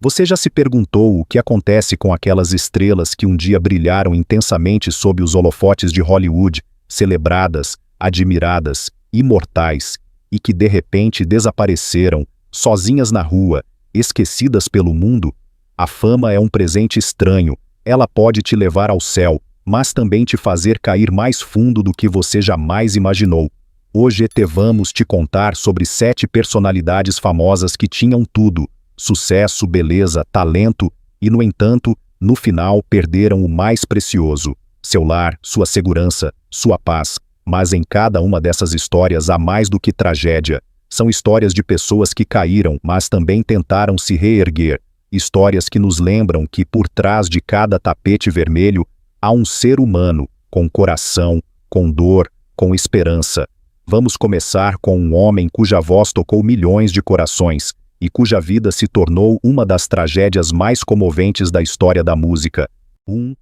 Você já se perguntou o que acontece com aquelas estrelas que um dia brilharam intensamente sob os holofotes de Hollywood, celebradas, admiradas, imortais, e que de repente desapareceram, sozinhas na rua, esquecidas pelo mundo? A fama é um presente estranho, ela pode te levar ao céu, mas também te fazer cair mais fundo do que você jamais imaginou. Hoje vamos te contar sobre 7 personalidades famosas que tinham tudo: sucesso, beleza, talento, e no entanto, no final perderam o mais precioso: seu lar, sua segurança, sua paz. Mas em cada uma dessas histórias há mais do que tragédia. São histórias de pessoas que caíram, mas também tentaram se reerguer. Histórias que nos lembram que por trás de cada tapete vermelho há um ser humano, com coração, com dor, com esperança. Vamos começar com um homem cuja voz tocou milhões de corações e cuja vida se tornou uma das tragédias mais comoventes da história da música.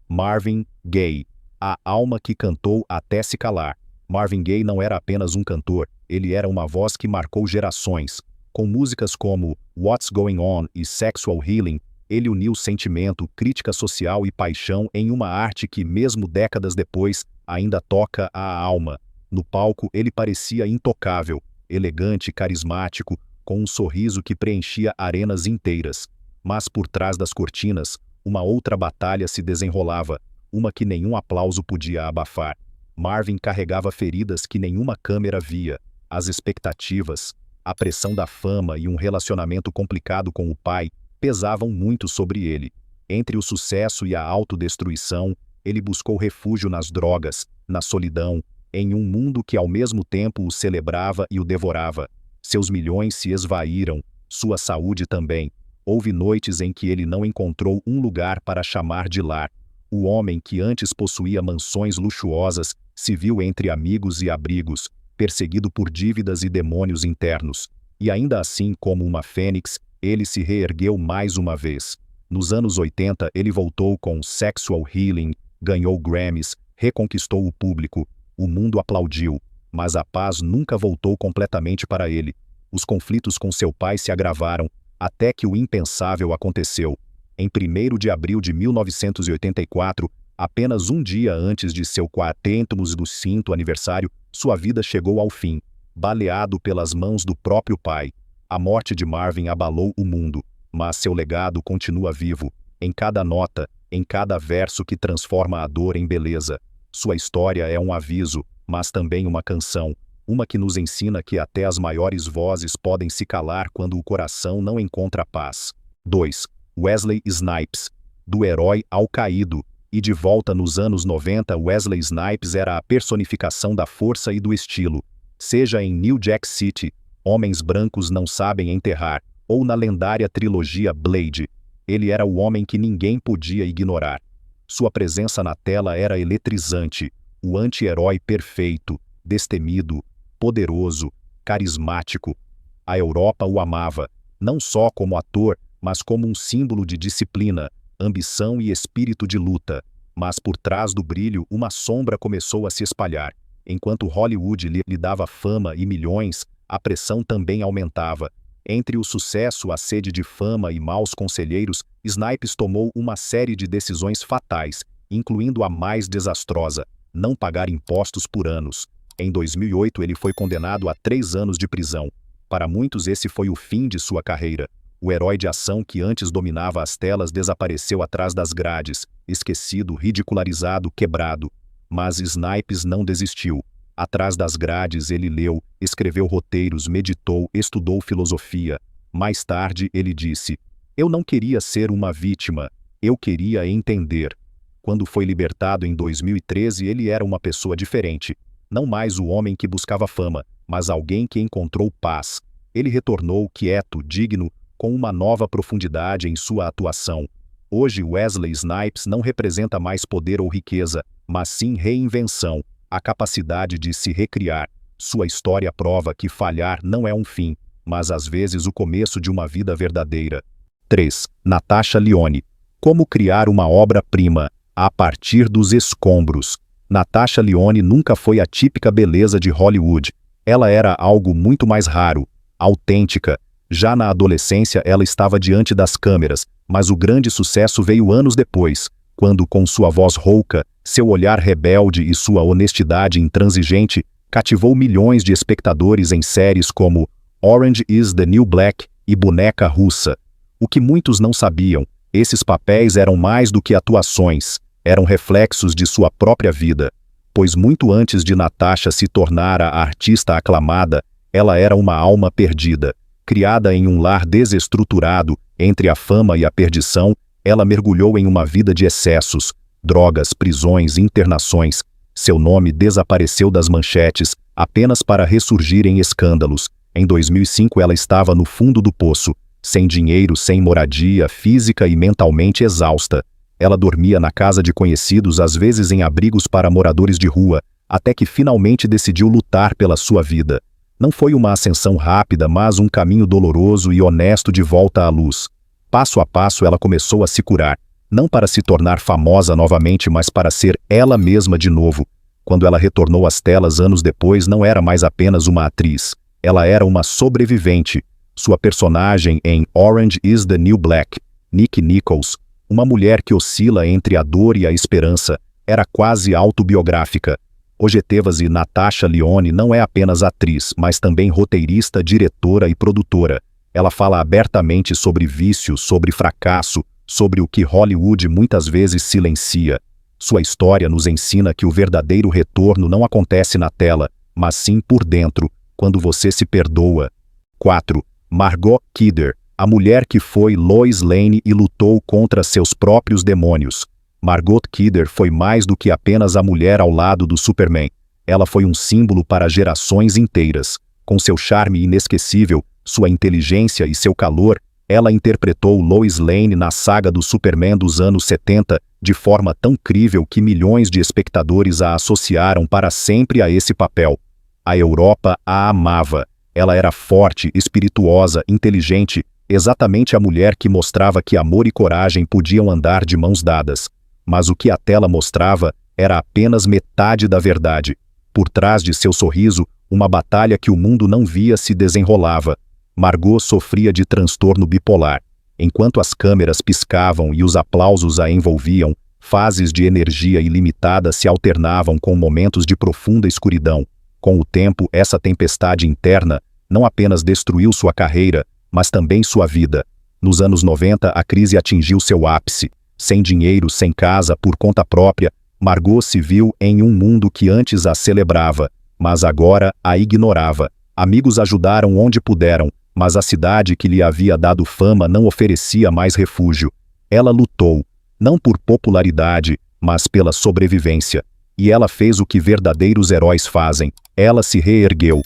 Marvin Gaye, a alma que cantou até se calar. Marvin Gaye não era apenas um cantor, ele era uma voz que marcou gerações. Com músicas como What's Going On e Sexual Healing, ele uniu sentimento, crítica social e paixão em uma arte que, mesmo décadas depois, ainda toca a alma. No palco, ele parecia intocável, elegante, carismático, com um sorriso que preenchia arenas inteiras. Mas por trás das cortinas, uma outra batalha se desenrolava, uma que nenhum aplauso podia abafar. Marvin carregava feridas que nenhuma câmera via, as expectativas, a pressão da fama e um relacionamento complicado com o pai pesavam muito sobre ele. Entre o sucesso e a autodestruição, ele buscou refúgio nas drogas, na solidão, em um mundo que ao mesmo tempo o celebrava e o devorava. Seus milhões se esvaíram, sua saúde também. Houve noites em que ele não encontrou um lugar para chamar de lar. O homem que antes possuía mansões luxuosas se viu entre amigos e abrigos, perseguido por dívidas e demônios internos. E ainda assim, como uma fênix, ele se reergueu mais uma vez. Nos anos 80, ele voltou com Sexual Healing, ganhou Grammys, reconquistou o público. O mundo aplaudiu, mas a paz nunca voltou completamente para ele. Os conflitos com seu pai se agravaram, até que o impensável aconteceu. Em 1º de abril de 1984, apenas um dia antes de seu 45º aniversário, sua vida chegou ao fim, baleado pelas mãos do próprio pai. A morte de Marvin abalou o mundo, mas seu legado continua vivo, em cada nota, em cada verso que transforma a dor em beleza. Sua história é um aviso, mas também uma canção, uma que nos ensina que até as maiores vozes podem se calar quando o coração não encontra paz. 2. Wesley Snipes, do herói ao caído. E de volta nos anos 90, Wesley Snipes era a personificação da força e do estilo. Seja em New Jack City, Homens Brancos Não Sabem Enterrar, ou na lendária trilogia Blade, ele era o homem que ninguém podia ignorar. Sua presença na tela era eletrizante, o anti-herói perfeito, destemido, poderoso, carismático. A Europa o amava, não só como ator, mas como um símbolo de disciplina, ambição e espírito de luta. Mas por trás do brilho, uma sombra começou a se espalhar. Enquanto Hollywood lhe dava fama e milhões, a pressão também aumentava. Entre o sucesso, a sede de fama e maus conselheiros, Snipes tomou uma série de decisões fatais, incluindo a mais desastrosa: não pagar impostos por anos. Em 2008, ele foi condenado a 3 anos de prisão. Para muitos, esse foi o fim de sua carreira. O herói de ação que antes dominava as telas desapareceu atrás das grades, esquecido, ridicularizado, quebrado. Mas Snipes não desistiu. Atrás das grades ele leu, escreveu roteiros, meditou, estudou filosofia. Mais tarde ele disse: "Eu não queria ser uma vítima, eu queria entender." Quando foi libertado em 2013, ele era uma pessoa diferente. Não mais o homem que buscava fama, mas alguém que encontrou paz. Ele retornou quieto, digno, com uma nova profundidade em sua atuação. Hoje Wesley Snipes não representa mais poder ou riqueza, mas sim reinvenção, a capacidade de se recriar. Sua história prova que falhar não é um fim, mas às vezes o começo de uma vida verdadeira. 3. Natasha Lyonne. Como criar uma obra-prima, a partir dos escombros. Natasha Lyonne nunca foi a típica beleza de Hollywood. Ela era algo muito mais raro, autêntica, Já na adolescência ela estava diante das câmeras, mas o grande sucesso veio anos depois, quando com sua voz rouca, seu olhar rebelde e sua honestidade intransigente, cativou milhões de espectadores em séries como Orange is the New Black e Boneca Russa. O que muitos não sabiam, esses papéis eram mais do que atuações, eram reflexos de sua própria vida. Pois muito antes de Natasha se tornar a artista aclamada, ela era uma alma perdida. Criada em um lar desestruturado, entre a fama e a perdição, ela mergulhou em uma vida de excessos, drogas, prisões, internações. Seu nome desapareceu das manchetes, apenas para ressurgir em escândalos. Em 2005 ela estava no fundo do poço, sem dinheiro, sem moradia, física e mentalmente exausta. Ela dormia na casa de conhecidos, às vezes em abrigos para moradores de rua, até que finalmente decidiu lutar pela sua vida. Não foi uma ascensão rápida, mas um caminho doloroso e honesto de volta à luz. Passo a passo ela começou a se curar, não para se tornar famosa novamente, mas para ser ela mesma de novo. Quando ela retornou às telas anos depois, não era mais apenas uma atriz. Ela era uma sobrevivente. Sua personagem em Orange is the New Black, Nick Nichols, uma mulher que oscila entre a dor e a esperança, era quase autobiográfica. Ojevas e Natasha Lyonne não é apenas atriz, mas também roteirista, diretora e produtora. Ela fala abertamente sobre vício, sobre fracasso, sobre o que Hollywood muitas vezes silencia. Sua história nos ensina que o verdadeiro retorno não acontece na tela, mas sim por dentro, quando você se perdoa. 4. Margot Kidder, a mulher que foi Lois Lane e lutou contra seus próprios demônios. Margot Kidder foi mais do que apenas a mulher ao lado do Superman. Ela foi um símbolo para gerações inteiras. Com seu charme inesquecível, sua inteligência e seu calor, ela interpretou Lois Lane na saga do Superman dos anos 70 de forma tão crível que milhões de espectadores a associaram para sempre a esse papel. A Europa a amava. Ela era forte, espirituosa, inteligente, exatamente a mulher que mostrava que amor e coragem podiam andar de mãos dadas. Mas o que a tela mostrava era apenas metade da verdade. Por trás de seu sorriso, uma batalha que o mundo não via se desenrolava. Margot sofria de transtorno bipolar. Enquanto as câmeras piscavam e os aplausos a envolviam, fases de energia ilimitada se alternavam com momentos de profunda escuridão. Com o tempo, essa tempestade interna não apenas destruiu sua carreira, mas também sua vida. Nos anos 90, a crise atingiu seu ápice. Sem dinheiro, sem casa, por conta própria, Margot se viu em um mundo que antes a celebrava, mas agora a ignorava. Amigos ajudaram onde puderam, mas a cidade que lhe havia dado fama não oferecia mais refúgio. Ela lutou, não por popularidade, mas pela sobrevivência. E ela fez o que verdadeiros heróis fazem. Ela se reergueu.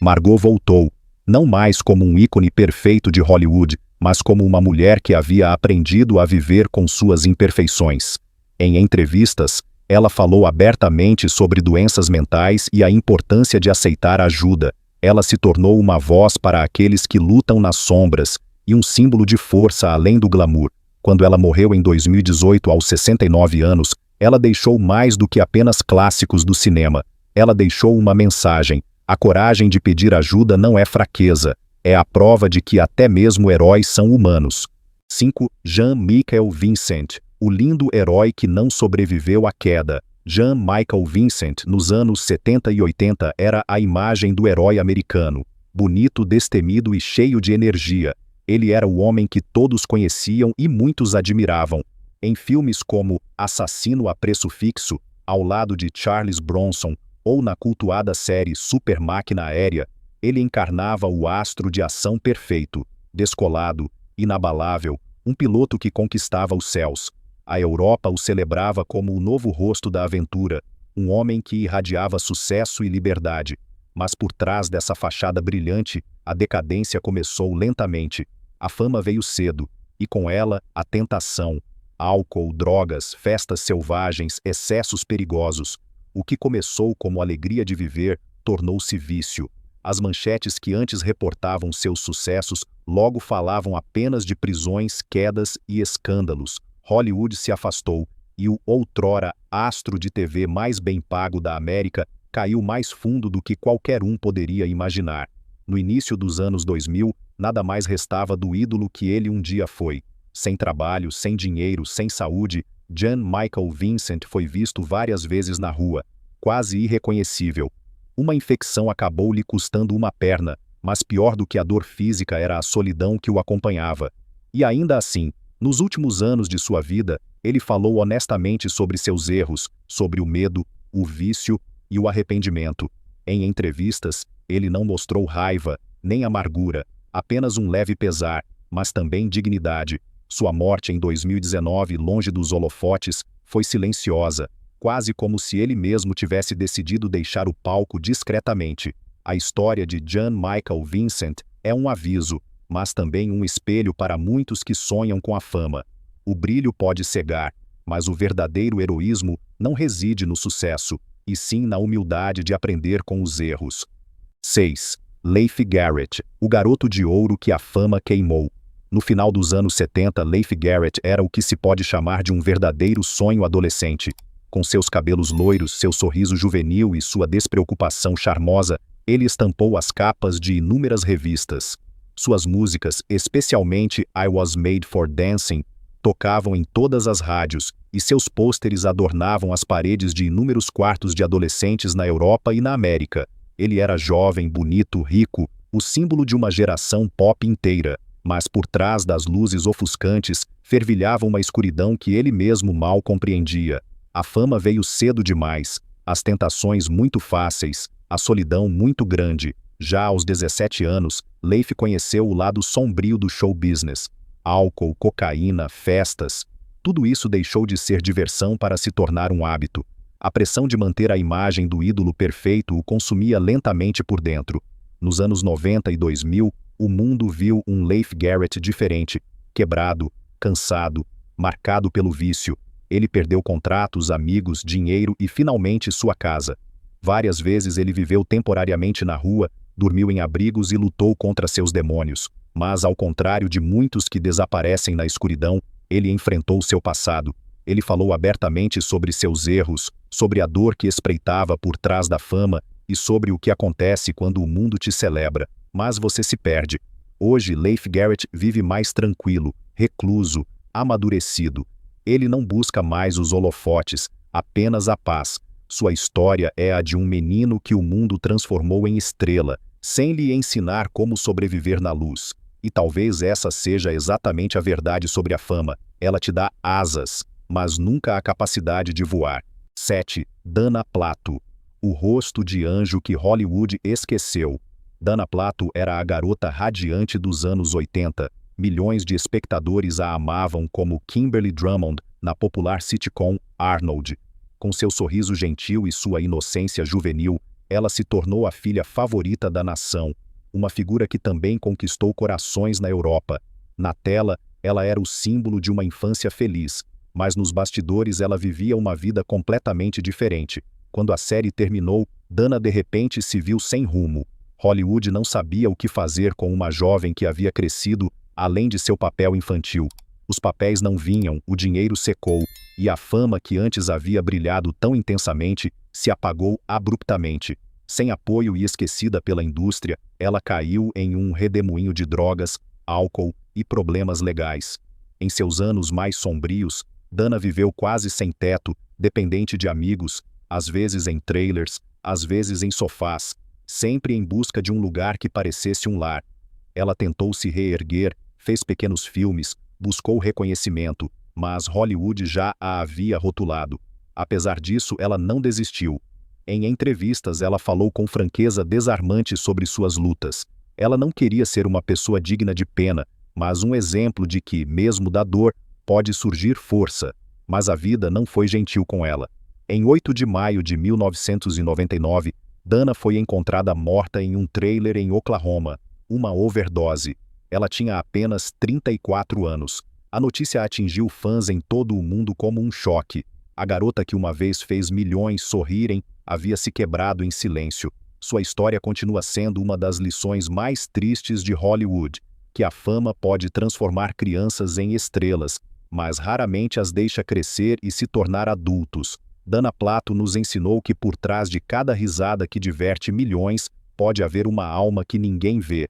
Margot voltou, não mais como um ícone perfeito de Hollywood, mas como uma mulher que havia aprendido a viver com suas imperfeições. Em entrevistas, ela falou abertamente sobre doenças mentais e a importância de aceitar ajuda. Ela se tornou uma voz para aqueles que lutam nas sombras e um símbolo de força além do glamour. Quando ela morreu em 2018 aos 69 anos, ela deixou mais do que apenas clássicos do cinema. Ela deixou uma mensagem. A coragem de pedir ajuda não é fraqueza, é a prova de que até mesmo heróis são humanos. 5. Jean-Michel Vincent, o lindo herói que não sobreviveu à queda. Jean-Michel Vincent, nos anos 70 e 80, era a imagem do herói americano. Bonito, destemido e cheio de energia. Ele era o homem que todos conheciam e muitos admiravam. Em filmes como Assassino a Preço Fixo, ao lado de Charles Bronson, ou na cultuada série Super Máquina Aérea, ele encarnava o astro de ação perfeito, descolado, inabalável, um piloto que conquistava os céus. A Europa o celebrava como o novo rosto da aventura, um homem que irradiava sucesso e liberdade. Mas por trás dessa fachada brilhante, a decadência começou lentamente. A fama veio cedo, e com ela, a tentação. Álcool, drogas, festas selvagens, excessos perigosos. O que começou como alegria de viver, tornou-se vício. As manchetes que antes reportavam seus sucessos, logo falavam apenas de prisões, quedas e escândalos. Hollywood se afastou, e o outrora astro de TV mais bem pago da América caiu mais fundo do que qualquer um poderia imaginar. No início dos anos 2000, nada mais restava do ídolo que ele um dia foi. Sem trabalho, sem dinheiro, sem saúde, Jan Michael Vincent foi visto várias vezes na rua, quase irreconhecível. Uma infecção acabou lhe custando uma perna, mas pior do que a dor física era a solidão que o acompanhava. E ainda assim, nos últimos anos de sua vida, ele falou honestamente sobre seus erros, sobre o medo, o vício e o arrependimento. Em entrevistas, ele não mostrou raiva, nem amargura, apenas um leve pesar, mas também dignidade. Sua morte em 2019, longe dos holofotes, foi silenciosa, quase como se ele mesmo tivesse decidido deixar o palco discretamente. A história de Jan Michael Vincent é um aviso, mas também um espelho para muitos que sonham com a fama. O brilho pode cegar, mas o verdadeiro heroísmo não reside no sucesso, e sim na humildade de aprender com os erros. 6. Leif Garrett, o garoto de ouro que a fama queimou. No final dos anos 70, Leif Garrett era o que se pode chamar de um verdadeiro sonho adolescente. Com seus cabelos loiros, seu sorriso juvenil e sua despreocupação charmosa, ele estampou as capas de inúmeras revistas. Suas músicas, especialmente I Was Made for Dancing, tocavam em todas as rádios, e seus pôsteres adornavam as paredes de inúmeros quartos de adolescentes na Europa e na América. Ele era jovem, bonito, rico, o símbolo de uma geração pop inteira, mas por trás das luzes ofuscantes fervilhava uma escuridão que ele mesmo mal compreendia. A fama veio cedo demais, as tentações muito fáceis, a solidão muito grande. Já aos 17 anos, Leif conheceu o lado sombrio do show business. Álcool, cocaína, festas. Tudo isso deixou de ser diversão para se tornar um hábito. A pressão de manter a imagem do ídolo perfeito o consumia lentamente por dentro. Nos anos 90 e 2000, o mundo viu um Leif Garrett diferente, quebrado, cansado, marcado pelo vício. Ele perdeu contratos, amigos, dinheiro e finalmente sua casa. Várias vezes ele viveu temporariamente na rua, dormiu em abrigos e lutou contra seus demônios. Mas, ao contrário de muitos que desaparecem na escuridão, ele enfrentou seu passado. Ele falou abertamente sobre seus erros, sobre a dor que espreitava por trás da fama e sobre o que acontece quando o mundo te celebra, mas você se perde. Hoje, Leif Garrett vive mais tranquilo, recluso, amadurecido. Ele não busca mais os holofotes, apenas a paz. Sua história é a de um menino que o mundo transformou em estrela, sem lhe ensinar como sobreviver na luz. E talvez essa seja exatamente a verdade sobre a fama. Ela te dá asas, mas nunca a capacidade de voar. 7. Dana Plato, o rosto de anjo que Hollywood esqueceu. Dana Plato era a garota radiante dos anos 80. Milhões de espectadores a amavam como Kimberly Drummond na popular sitcom Arnold. Com seu sorriso gentil e sua inocência juvenil, ela se tornou a filha favorita da nação, uma figura que também conquistou corações na Europa. Na tela, ela era o símbolo de uma infância feliz, mas nos bastidores ela vivia uma vida completamente diferente. Quando a série terminou, Dana de repente se viu sem rumo. Hollywood não sabia o que fazer com uma jovem que havia crescido, além de seu papel infantil. Os papéis não vinham, o dinheiro secou, e a fama que antes havia brilhado tão intensamente se apagou abruptamente. Sem apoio e esquecida pela indústria, ela caiu em um redemoinho de drogas, álcool e problemas legais. Em seus anos mais sombrios, Dana viveu quase sem teto, dependente de amigos, às vezes em trailers, às vezes em sofás, sempre em busca de um lugar que parecesse um lar. Ela tentou se reerguer, fez pequenos filmes, buscou reconhecimento, mas Hollywood já a havia rotulado. Apesar disso, ela não desistiu. Em entrevistas, ela falou com franqueza desarmante sobre suas lutas. Ela não queria ser uma pessoa digna de pena, mas um exemplo de que, mesmo da dor, pode surgir força. Mas a vida não foi gentil com ela. Em 8 de maio de 1999, Dana foi encontrada morta em um trailer em Oklahoma, uma overdose. Ela tinha apenas 34 anos. A notícia atingiu fãs em todo o mundo como um choque. A garota que uma vez fez milhões sorrirem havia se quebrado em silêncio. Sua história continua sendo uma das lições mais tristes de Hollywood, que a fama pode transformar crianças em estrelas, mas raramente as deixa crescer e se tornar adultos. Dana Plato nos ensinou que por trás de cada risada que diverte milhões, pode haver uma alma que ninguém vê.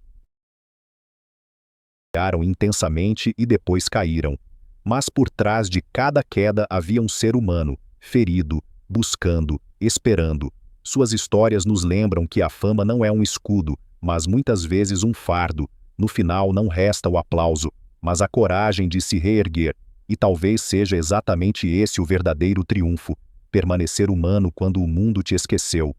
brilharam intensamente e depois caíram. Mas por trás de cada queda havia um ser humano, ferido, buscando, esperando. Suas histórias nos lembram que a fama não é um escudo, mas muitas vezes um fardo. No final não resta o aplauso, mas a coragem de se reerguer. E talvez seja exatamente esse o verdadeiro triunfo: permanecer humano quando o mundo te esqueceu.